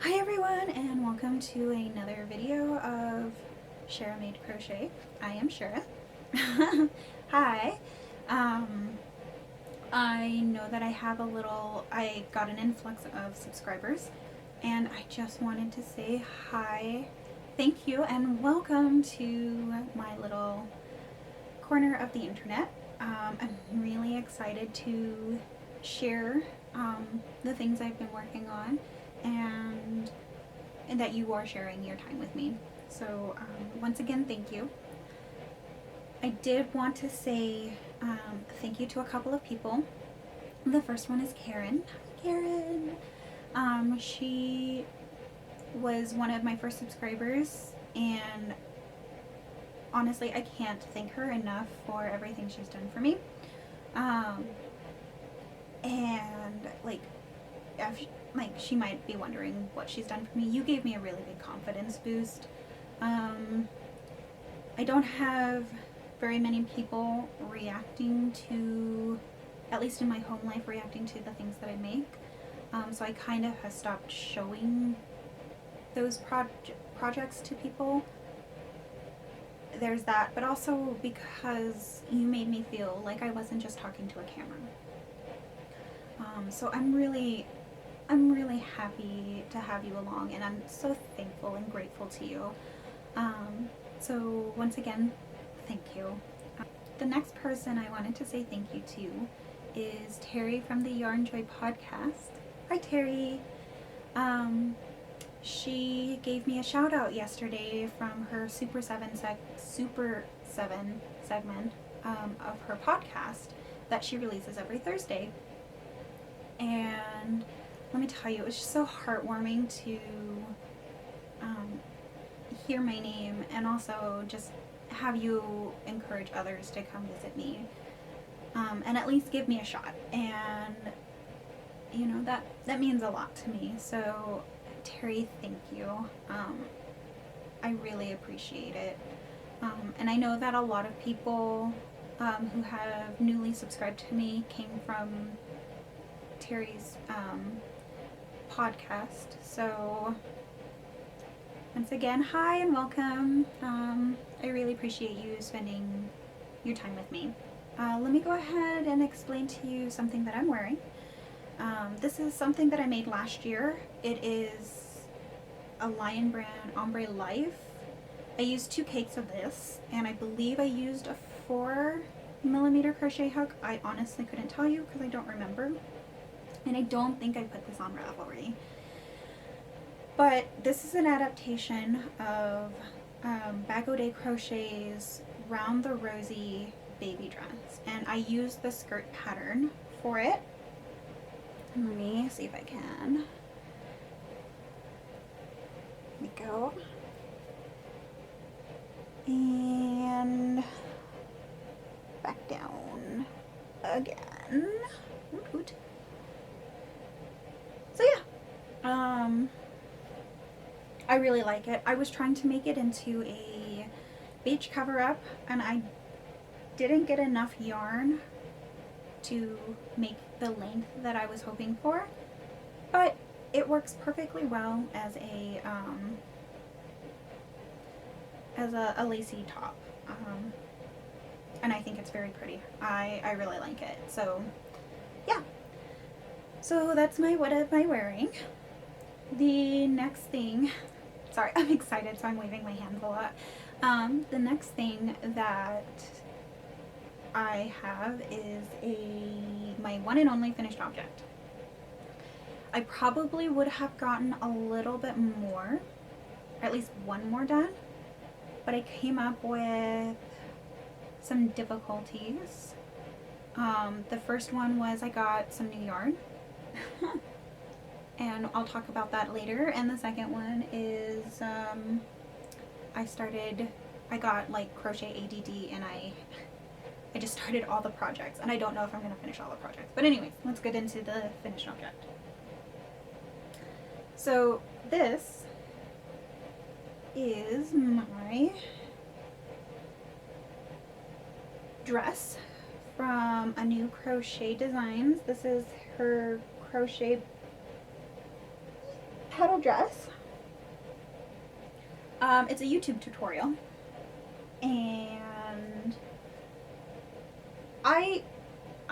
Hi everyone, and welcome to another video of Shiera Made Crochet. I am Shiera. Hi. Um, I know that I got an influx of subscribers, and I just wanted to say hi, thank you, and welcome to my little corner of the internet. I'm really excited to share the things I've been working on and that you are sharing your time with me. So once again, thank you. I did want to say thank you to a couple of people. The first one is Karen. Hi, Karen. She was one of my first subscribers, and honestly, I can't thank her enough for everything she's done for me. And she might be wondering what she's done for me. You gave me a really big confidence boost. I don't have very many people reacting to, at least in my home life, reacting to the things that I make. So I kind of have stopped showing those projects to people. There's that, but also because you made me feel like I wasn't just talking to a camera. So I'm really happy to have you along, and I'm so thankful and grateful to you. So once again, thank you. The next person I wanted to say thank you to is Terry from the Yarn Joy podcast. Hi Terry. She gave me a shout out yesterday from her Super 7 segment of her podcast that she releases every Thursday. And let me tell you, it was just so heartwarming to hear my name, and also just have you encourage others to come visit me, and at least give me a shot. And you know, that means a lot to me. So Terry, thank you. I really appreciate it. And I know that a lot of people who have newly subscribed to me came from Terry's podcast. So once again, hi and welcome. I really appreciate you spending your time with me. Let me go ahead and explain to you something that I'm wearing. This is something that I made last year. It is a Lion brand Ombre Life. I used 2 cakes of this, and I believe I used a 4mm crochet hook. I honestly couldn't tell you because I don't remember. And I don't think I put this on Ravelry. But this is an adaptation of Bag O' Day Crochet's Round the Rosy baby dress. And I used the skirt pattern for it. Let me see if I can. There we go. And back down again. Woot. So yeah, I really like it. I was trying to make it into a beach cover up, and I didn't get enough yarn to make the length that I was hoping for, but it works perfectly well as a lacy top, and I think it's very pretty. I really like it. So yeah, so that's my what am I wearing. The next thing, sorry, I'm excited, so I'm waving my hands a lot. The next thing that I have is my one and only finished object. I probably would have gotten a little bit more, or at least one more done, but I came up with some difficulties. The first one was I got some new yarn. And I'll talk about that later. And the second one is I got like crochet ADD, and I just started all the projects, and I don't know if I'm going to finish all the projects. But anyways, let's get into the finished object. So this is my dress from Annoo Crochet Designs. This is her crochet petal dress. It's a YouTube tutorial, and I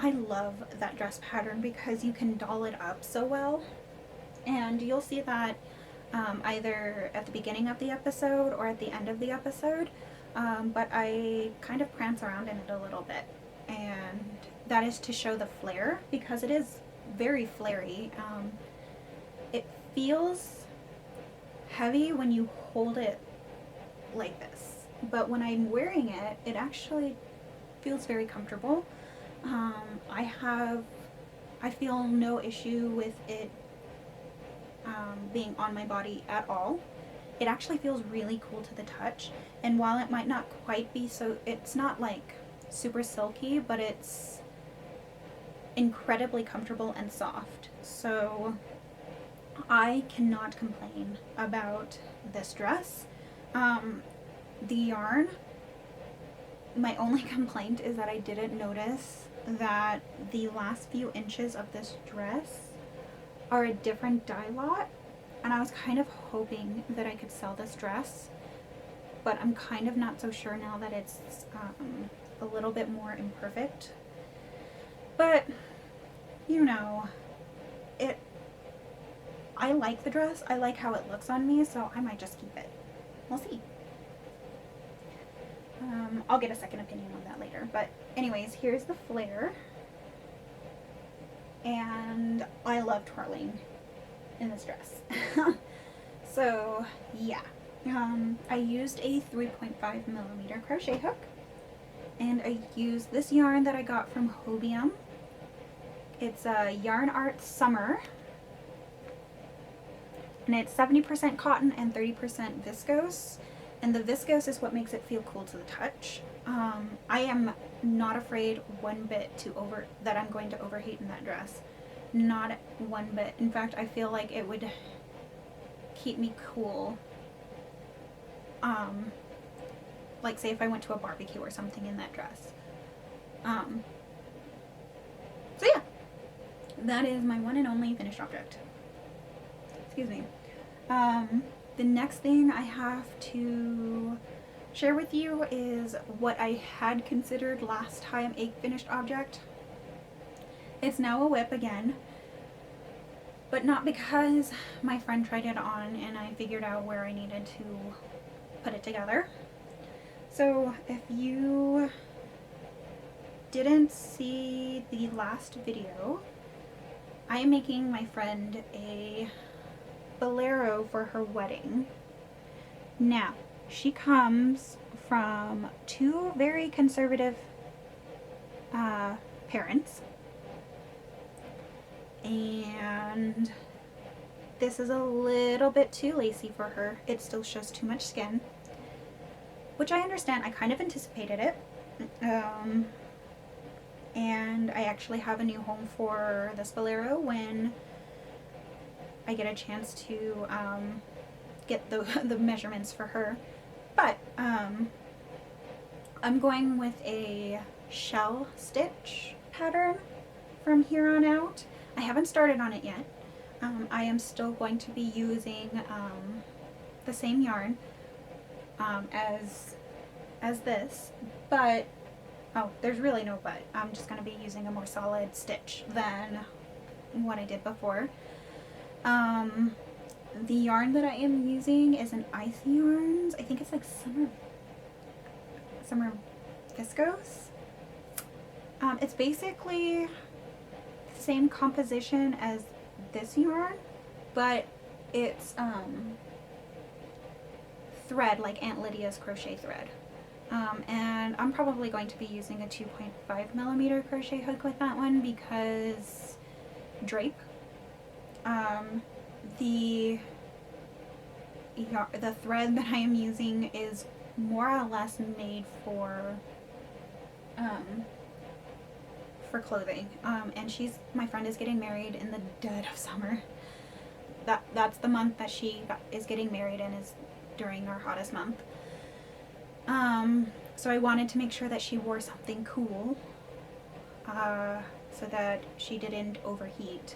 love that dress pattern because you can doll it up so well, and you'll see that either at the beginning of the episode or at the end of the episode, but I kind of prance around in it a little bit, and that is to show the flare because it is very flary. It feels heavy when you hold it like this, but when I'm wearing it, it actually feels very comfortable. I feel no issue with it being on my body at all. It actually feels really cool to the touch, and while it might not quite be so, it's not like super silky, but it's incredibly comfortable and soft. So I cannot complain about this dress. The yarn, my only complaint is that I didn't notice that the last few inches of this dress are a different dye lot, and I was kind of hoping that I could sell this dress, but I'm kind of not so sure now that it's a little bit more imperfect. But you know, I like the dress, I like how it looks on me, so I might just keep it. We'll see. I'll get a second opinion on that later. But anyways, here's the flare. And I love twirling in this dress. So yeah, I used a 3.5mm crochet hook, and I used this yarn that I got from Hobium. It's a Yarn Art Summer, and it's 70% cotton and 30% viscose, and the viscose is what makes it feel cool to the touch. I am not afraid one bit that I'm going to overheat in that dress. Not one bit. In fact, I feel like it would keep me cool. Like say if I went to a barbecue or something in that dress. So yeah, that is my one and only finished object. Excuse me. The next thing I have to share with you is what I had considered last time a finished object. It's now a whip again, but not because my friend tried it on and I figured out where I needed to put it together. So if you didn't see the last video, I am making my friend a bolero for her wedding. Now, she comes from two very conservative parents, and this is a little bit too lacy for her. It still shows too much skin, which I understand. I kind of anticipated it. And I actually have a new home for this bolero when I get a chance to get the measurements for her. But I'm going with a shell stitch pattern from here on out. I haven't started on it yet. I am still going to be using the same yarn as this, but there's really no but. I'm just going to be using a more solid stitch than what I did before. The yarn that I am using is an Icy Yarns. I think it's like summer viscose. It's basically the same composition as this yarn, but it's thread, like Aunt Lydia's crochet thread. And I'm probably going to be using a 2.5mm crochet hook with that one because drape. The thread that I am using is more or less made for clothing. And my friend is getting married in the dead of summer. That's the month that she is getting married in, is during our hottest month. So I wanted to make sure that she wore something cool, so that she didn't overheat.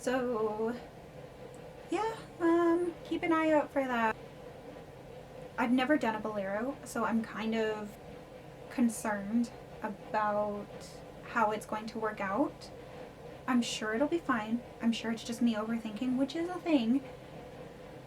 So yeah, keep an eye out for that. I've never done a bolero, so I'm kind of concerned about how it's going to work out. I'm sure it'll be fine. I'm sure it's just me overthinking, which is a thing.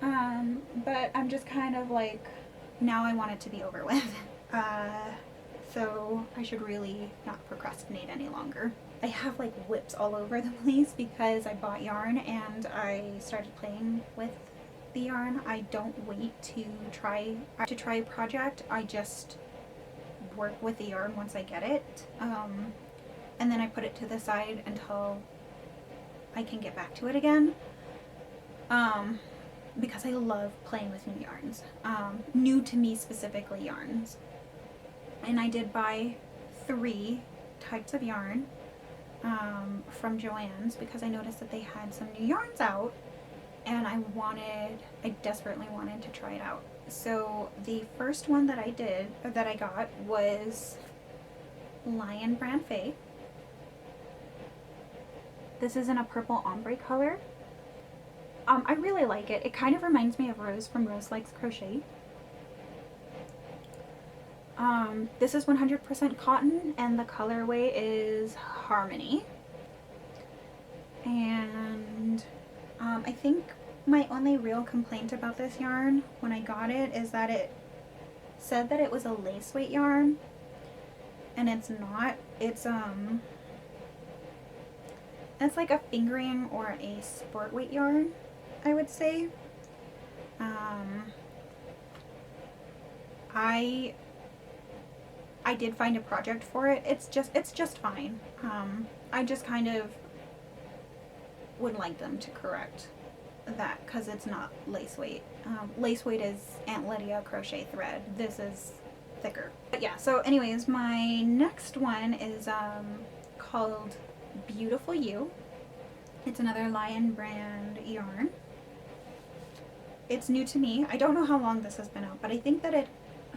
But I'm just kind of like, now I want it to be over with. So I should really not procrastinate any longer. I have like whips all over the place because I bought yarn and I started playing with the yarn. I don't wait to try a project. I just work with the yarn once I get it. And then I put it to the side until I can get back to it again. Because I love playing with new yarns. New to me specifically yarns. And I did buy 3 types of yarn from Joann's because I noticed that they had some new yarns out and I desperately wanted to try it out. So the first one that I got was Lion Brand Faye. This is in a purple ombre color. I really like it. It kind of reminds me of Rose from Rose Likes Crochet. This is 100% cotton and the colorway is Harmony. And I think my only real complaint about this yarn when I got it is that it said that it was a lace weight yarn, and it's not. It's like a fingering or a sport weight yarn, I would say. I did find a project for it. It's just fine. I just kind of would like them to correct that because it's not lace weight. Lace weight is Aunt Lydia crochet thread. This is thicker. But yeah, so anyways, my next one is called Beautiful You. It's another Lion Brand yarn. It's new to me. I don't know how long this has been out, but I think that it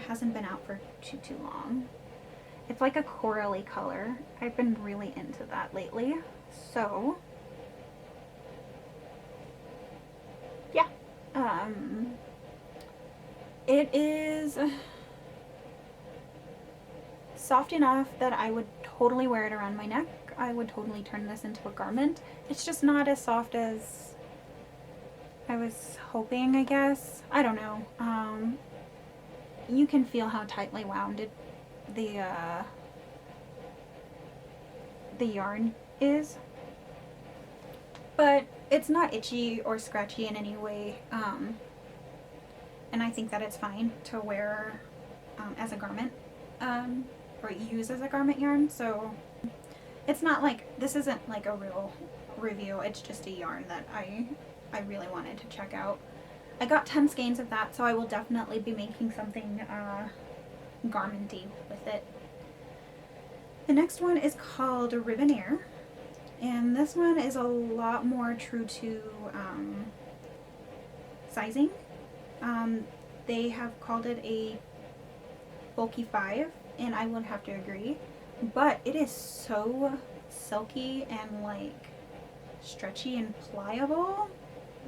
hasn't been out for too long. It's like a corally color. I've been really into that lately. So yeah, it is soft enough that I would totally wear it around my neck. I would totally turn this into a garment. It's just not as soft as I was hoping, I guess. I don't know. You can feel how tightly wound the yarn is, but it's not itchy or scratchy in any way, and I think that it's fine to wear as a garment, or use as a garment yarn. So it's not like, this isn't like a real review, it's just a yarn that I really wanted to check out. I got 10 skeins of that, so I will definitely be making something garmenty with it. The next one is called Ribbon-Air, and this one is a lot more true to sizing. They have called it a bulky 5, and I would have to agree, but it is so silky and like stretchy and pliable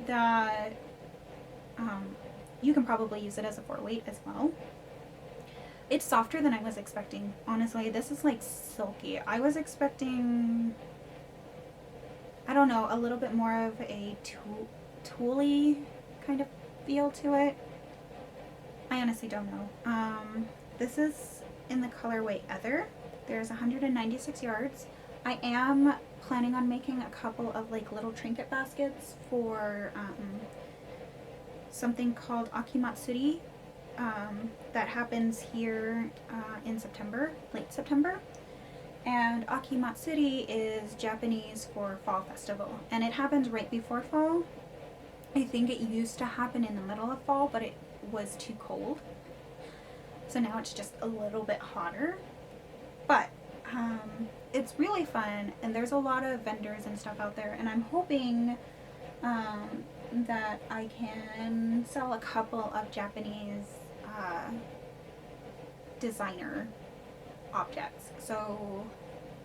that you can probably use it as a 4-weight as well. It's softer than I was expecting. Honestly, this is like silky. I was expecting, I don't know, a little bit more of a tooly kind of feel to it. I honestly don't know. This is in the colorway Ether. There's 196 yards. I am planning on making a couple of like little trinket baskets for something called Akimatsuri that happens here in September, late September. And Akimatsuri is Japanese for fall festival, and it happens right before fall. I think it used to happen in the middle of fall, but it was too cold. So now it's just a little bit hotter. But it's really fun, and there's a lot of vendors and stuff out there, and I'm hoping that I can sell a couple of Japanese designer objects. So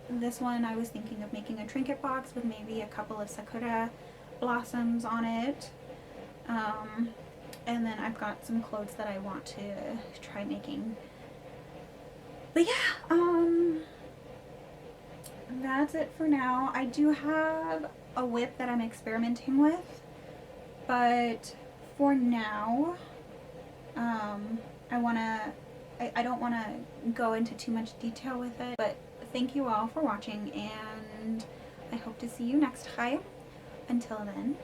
this one I was thinking of making a trinket box with maybe a couple of sakura blossoms on it. And then I've got some clothes that I want to try making. But yeah, that's it for now. I do have a whip that I'm experimenting with, but for now, I don't want to go into too much detail with it. But thank you all for watching, and I hope to see you next time. Until then,